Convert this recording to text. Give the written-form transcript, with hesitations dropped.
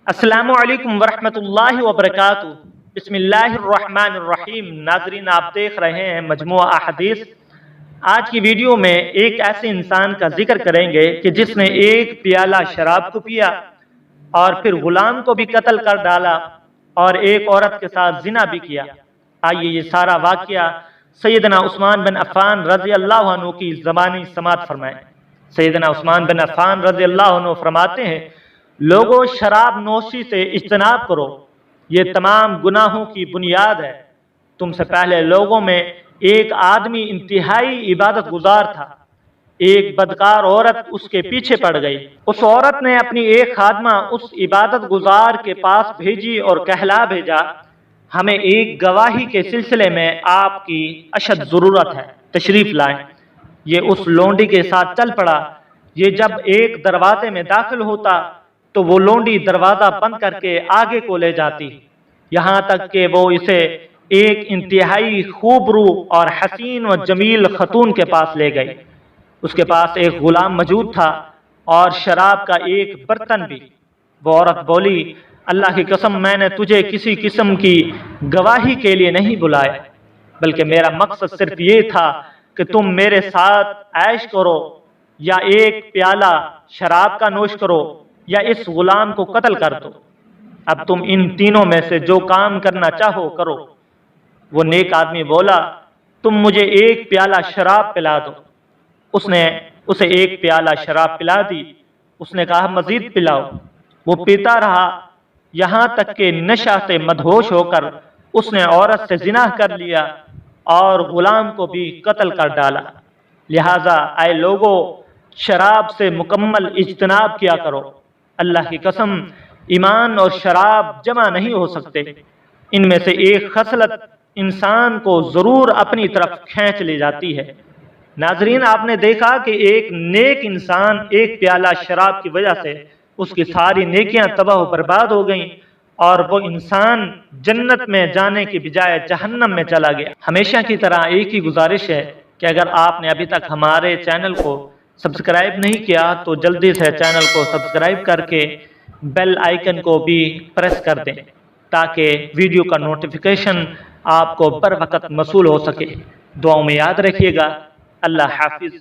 السلام علیکم ورحمۃ اللہ وبرکاتہ۔ بسم اللہ الرحمن الرحیم۔ ناظرین، آپ دیکھ رہے ہیں مجموعہ احادیث۔ آج کی ویڈیو میں ایک ایسے انسان کا ذکر کریں گے کہ جس نے ایک پیالہ شراب کو پیا اور پھر غلام کو بھی قتل کر ڈالا اور ایک عورت کے ساتھ زنا بھی کیا۔ آئیے یہ سارا واقعہ سیدنا عثمان بن عفان رضی اللہ عنہ کی زبانی سماعت فرمائیں۔ سیدنا عثمان بن عفان رضی اللہ عنہ فرماتے ہیں، لوگوں شراب نوشی سے اجتناب کرو، یہ تمام گناہوں کی بنیاد ہے۔ تم سے پہلے لوگوں میں ایک آدمی انتہائی عبادت گزار تھا، ایک بدکار عورت اس کے پیچھے پڑ گئی۔ اس عورت نے اپنی ایک خادمہ اس عبادت گزار کے پاس بھیجی اور کہلا بھیجا، ہمیں ایک گواہی کے سلسلے میں آپ کی اشد ضرورت ہے، تشریف لائیں۔ یہ اس لونڈی کے ساتھ چل پڑا۔ یہ جب ایک دروازے میں داخل ہوتا تو وہ لونڈی دروازہ بند کر کے آگے کو لے جاتی، یہاں تک کہ وہ اسے ایک انتہائی خوبرو اور حسین و جمیل خاتون کے پاس لے گئی۔ اس کے پاس ایک غلام موجود تھا اور شراب کا ایک برتن بھی۔ وہ عورت بولی، اللہ کی قسم، میں نے تجھے کسی قسم کی گواہی کے لیے نہیں بلایا، بلکہ میرا مقصد صرف یہ تھا کہ تم میرے ساتھ عیش کرو، یا ایک پیالہ شراب کا نوش کرو، یا اس غلام کو قتل کر دو۔ اب تم ان تینوں میں سے جو کام کرنا چاہو کرو۔ وہ نیک آدمی بولا، تم مجھے ایک پیالہ شراب پلا دو۔ اس نے اسے ایک پیالہ شراب پلا دی۔ اس نے کہا، مزید پلاؤ۔ وہ پیتا رہا یہاں تک کہ نشہ سے مدہوش ہو کر اس نے عورت سے زنا کر لیا اور غلام کو بھی قتل کر ڈالا۔ لہٰذا اے لوگو، شراب سے مکمل اجتناب کیا کرو۔ اللہ کی قسم، ایمان اور شراب جمع نہیں ہو سکتے۔ ان میں سے ایک خصلت انسان کو ضرور اپنی طرف کھینچ لے جاتی ہے۔ ناظرین، آپ نے دیکھا کہ ایک نیک انسان ایک پیالہ شراب کی وجہ سے اس کی ساری نیکیاں تباہ و برباد ہو گئیں اور وہ انسان جنت میں جانے کی بجائے جہنم میں چلا گیا۔ ہمیشہ کی طرح ایک ہی گزارش ہے کہ اگر آپ نے ابھی تک ہمارے چینل کو سبسکرائب نہیں کیا تو جلدی سے چینل کو سبسکرائب کر کے بیل آئیکن کو بھی پریس کر دیں تاکہ ویڈیو کا نوٹیفیکیشن آپ کو بر وقت موصول ہو سکے۔ دعاؤں میں یاد رکھیے گا۔ اللہ حافظ۔